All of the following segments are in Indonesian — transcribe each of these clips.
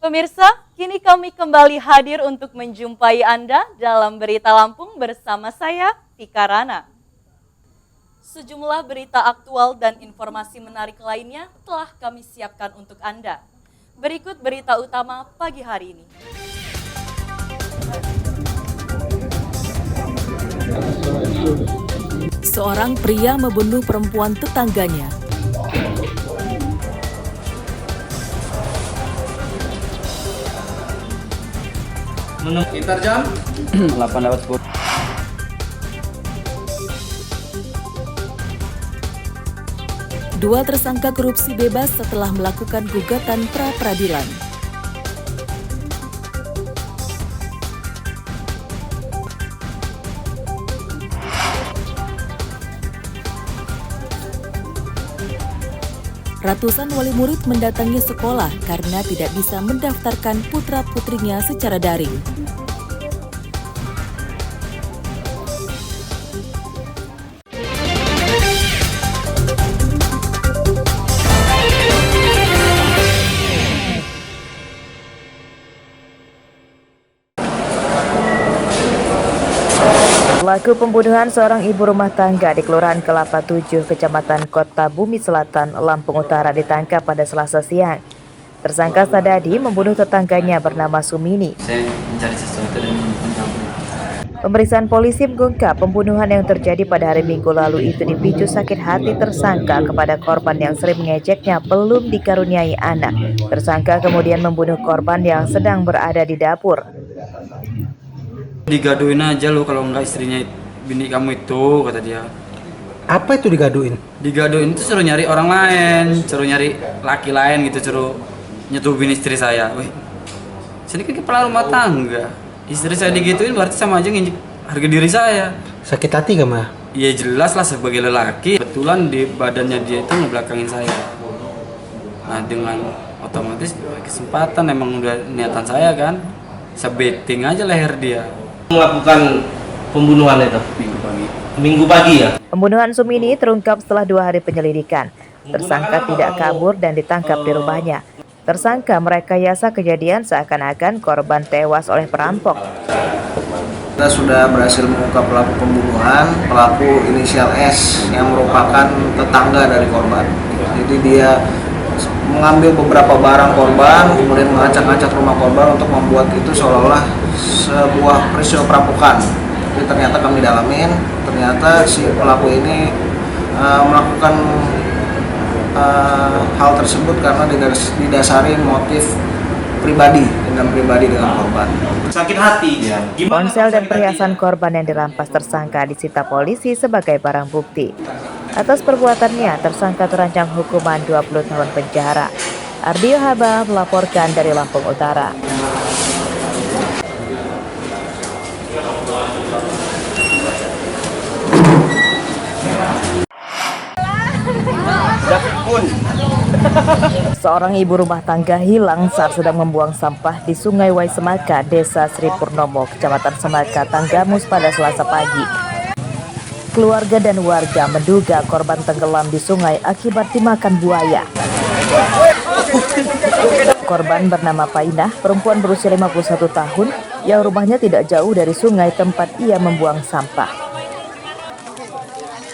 Pemirsa, kini kami kembali hadir untuk menjumpai Anda dalam Berita Lampung bersama saya, Tika Rana. Sejumlah berita aktual dan informasi menarik lainnya telah kami siapkan untuk Anda. Berikut berita utama pagi hari ini. Seorang pria membunuh perempuan tetangganya. Sekitar jam 8:10. Dua tersangka korupsi bebas setelah melakukan gugatan pra-peradilan. Ratusan wali murid mendatangi sekolah karena tidak bisa mendaftarkan putra-putrinya secara daring. Pelaku pembunuhan seorang ibu rumah tangga di Kelurahan Kelapa 7, Kecamatan Kota Bumi Selatan, Lampung Utara ditangkap pada Selasa siang. Tersangka Sadadi membunuh tetangganya bernama Sumini. Saya mencari sesuatu dan mencabut. Pemeriksaan polisi mengungkap pembunuhan yang terjadi pada hari Minggu lalu itu dipicu sakit hati tersangka kepada korban yang sering mengejeknya belum dikaruniai anak. Tersangka kemudian membunuh korban yang sedang berada di dapur. Digaduin aja lo kalau enggak istrinya bini kamu itu, kata dia. Apa itu digaduin? Digaduin itu suruh nyari orang lain, suruh nyari laki lain gitu, suruh nyetubin istri saya. Wih, sini kan kepala rumah tangga. Istri saya digituin berarti sama aja nginjek harga diri saya. Sakit hati gak mah? Iya jelas lah sebagai lelaki. Kebetulan di badannya dia itu ngebelakangin saya. Nah dengan otomatis kesempatan emang udah niatan saya kan, sebeting aja leher dia. Melakukan pembunuhan itu Minggu pagi ya. Pembunuhan Sumini terungkap setelah 2 hari penyelidikan. Tersangka tidak kabur dan ditangkap di rumahnya. Tersangka merekayasa kejadian seakan-akan korban tewas oleh perampok. Kita sudah berhasil mengungkap pelaku pembunuhan, pelaku inisial S yang merupakan tetangga dari korban. Jadi dia mengambil beberapa barang korban, kemudian mengacak-acak rumah korban untuk membuat itu seolah-olah sebuah peristiwa perampokan. Jadi ternyata kami dalamin, ternyata si pelaku ini melakukan hal tersebut karena didasari motif pribadi, dendam pribadi dengan korban. Sakit hati. Ponsel dan perhiasan korban yang dirampas tersangka disita polisi sebagai barang bukti. Atas perbuatannya, tersangka terancam hukuman 20 tahun penjara. Ardio Haba melaporkan dari Lampung Utara. Seorang ibu rumah tangga hilang saat sedang membuang sampah di Sungai Waisemaka, Desa Sri Purnomo, Kecamatan Semaka, Tanggamus pada Selasa pagi. Keluarga dan warga menduga korban tenggelam di sungai akibat dimakan buaya. Korban bernama Painah, perempuan berusia 51 tahun, yang rumahnya tidak jauh dari sungai tempat ia membuang sampah.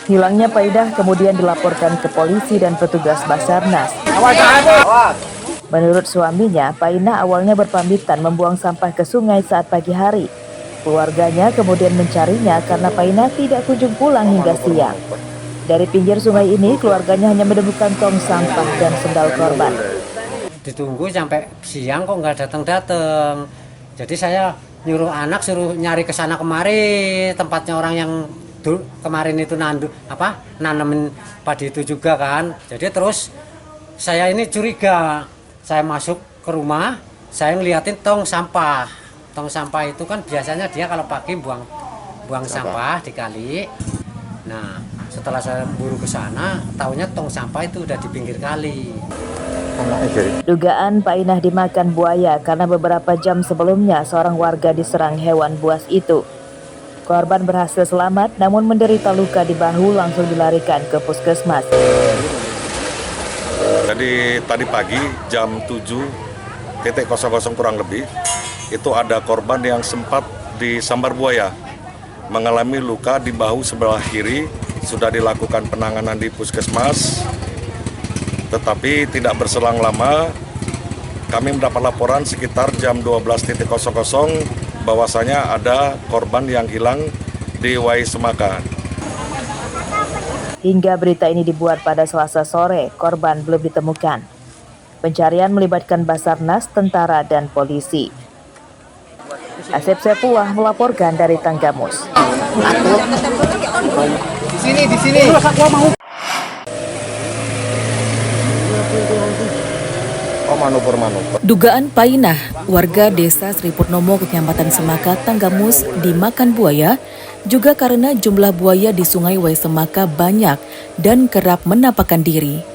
Hilangnya Painah kemudian dilaporkan ke polisi dan petugas Basarnas. Menurut suaminya, Painah awalnya berpamitan membuang sampah ke sungai saat pagi hari. Keluarganya kemudian mencarinya karena Painah tidak kunjung pulang hingga siang. Dari pinggir sungai ini, keluarganya hanya menemukan tong sampah dan sendal korban. Ditunggu sampai siang kok nggak datang-datang. Jadi saya nyuruh anak suruh nyari ke sana kemari, tempatnya orang yang kemarin itu nanemin padi itu juga kan. Jadi terus saya ini curiga. Saya masuk ke rumah, saya ngeliatin tong sampah. Tong sampah itu kan biasanya dia kalau pagi buang sampah di kali. Nah, setelah saya buru ke sana, taunya tong sampah itu udah di pinggir kali. Dugaan Painah dimakan buaya karena beberapa jam sebelumnya seorang warga diserang hewan buas itu. Korban berhasil selamat namun menderita luka di bahu, langsung dilarikan ke puskesmas. Jadi tadi pagi jam 7 kurang lebih, itu ada korban yang sempat disambar buaya, mengalami luka di bahu sebelah kiri, sudah dilakukan penanganan di puskesmas, tetapi tidak berselang lama, kami mendapat laporan sekitar jam 12.00 bahwasanya ada korban yang hilang di Wai Semaka. Hingga berita ini dibuat pada Selasa sore, korban belum ditemukan. Pencarian melibatkan Basarnas, tentara, dan polisi. Asep Sepullah melaporkan dari Tanggamus. Di sini. Dugaan Painah, warga desa Sri Purnomo, Kecamatan Semaka, Tanggamus, dimakan buaya, juga karena jumlah buaya di Sungai Wai Semaka banyak dan kerap menampakkan diri.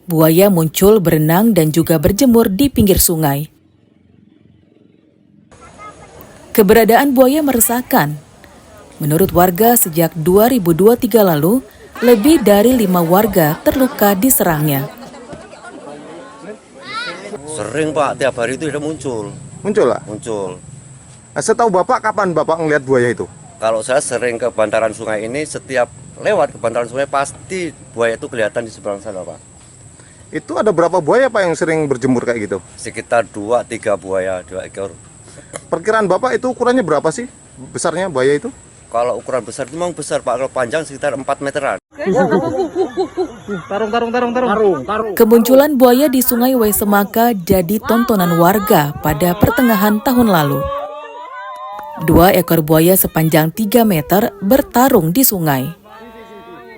Buaya muncul berenang dan juga berjemur di pinggir sungai. Keberadaan buaya meresahkan. Menurut warga, sejak 2023 lalu, lebih dari 5 warga terluka diserangnya. Sering Pak, tiap hari itu muncul. Muncul lah? Muncul. Setahu Bapak, kapan Bapak ngelihat buaya itu? Kalau saya sering ke bantaran sungai ini, setiap lewat ke bantaran sungai pasti buaya itu kelihatan di seberang sana Pak. Itu ada berapa buaya Pak yang sering berjemur kayak gitu? Sekitar 2-3 buaya, 2 ekor. Perkiraan Bapak itu ukurannya berapa sih besarnya buaya itu? Kalau ukuran besar itu memang besar Pak, kalau panjang sekitar 4 meteran. Kemunculan buaya di Sungai Wai Semaka jadi tontonan warga pada pertengahan tahun lalu. 2 ekor buaya sepanjang 3 meter bertarung di sungai.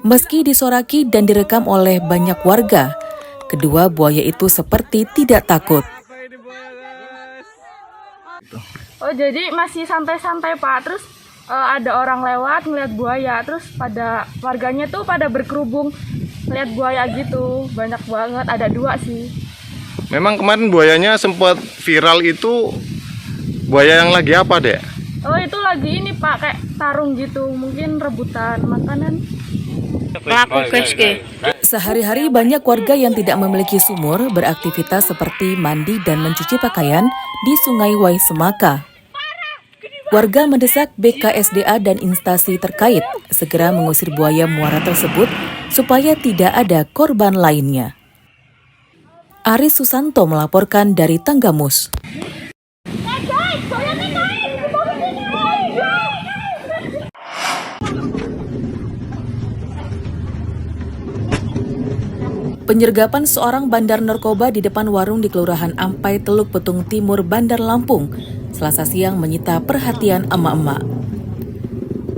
Meski disoraki dan direkam oleh banyak warga, kedua buaya itu seperti tidak takut. Oh, jadi masih santai-santai Pak, terus ada orang lewat ngeliat buaya, terus pada warganya tuh pada berkerubung ngeliat buaya gitu, banyak banget, ada 2 sih. Memang kemarin buayanya sempat viral itu, buaya yang lagi apa deh? Oh, itu lagi ini Pak, kayak tarung gitu, mungkin rebutan makanan. Sehari-hari banyak warga yang tidak memiliki sumur beraktivitas seperti mandi dan mencuci pakaian di Sungai Wai Semaka. Warga mendesak BKSDA dan instansi terkait segera mengusir buaya muara tersebut supaya tidak ada korban lainnya. Aris Susanto melaporkan dari Tanggamus. Penyergapan seorang bandar narkoba di depan warung di Kelurahan Ampai, Teluk Betung Timur, Bandar Lampung, Selasa siang menyita perhatian emak-emak.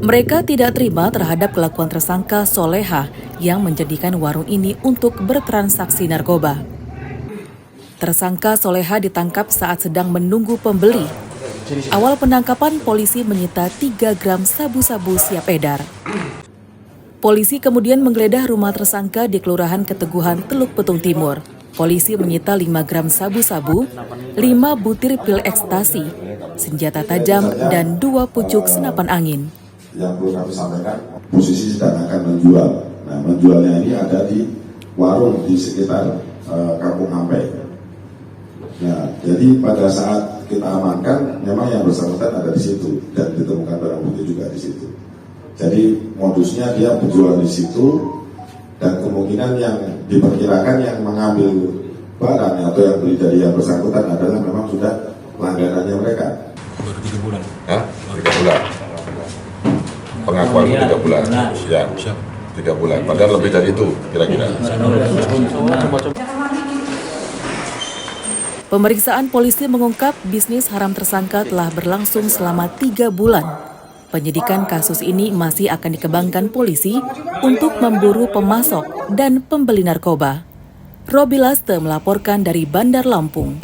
Mereka tidak terima terhadap kelakuan tersangka Soleha yang menjadikan warung ini untuk bertransaksi narkoba. Tersangka Soleha ditangkap saat sedang menunggu pembeli. Awal penangkapan, polisi menyita 3 gram sabu-sabu siap edar. Polisi kemudian menggeledah rumah tersangka di Kelurahan Keteguhan, Teluk Betung Timur. Polisi menyita 5 gram sabu-sabu, 5 butir pil ekstasi, senjata tajam, dan 2 pucuk senapan angin. Yang perlu kami sampaikan, posisi sedang akan menjual. Nah, menjualnya ini ada di warung di sekitar Kampung Ampai. Nah, jadi pada saat kita amankan, memang yang bersangkutan ada di situ dan ditemukan barang bukti juga di situ. Jadi modusnya dia menjual di situ dan kemungkinan yang diperkirakan yang mengambil barang atau yang beli dari yang bersangkutan adalah memang sudah langganannya mereka. Baru 3 bulan. Hah? 3 bulan. Pengakuan 3 bulan. Ya, 3 bulan. Padahal lebih dari itu kira-kira. Pemeriksaan polisi mengungkap bisnis haram tersangka telah berlangsung selama 3 bulan. Penyidikan kasus ini masih akan dikembangkan polisi untuk memburu pemasok dan pembeli narkoba. Robi Laste melaporkan dari Bandar Lampung.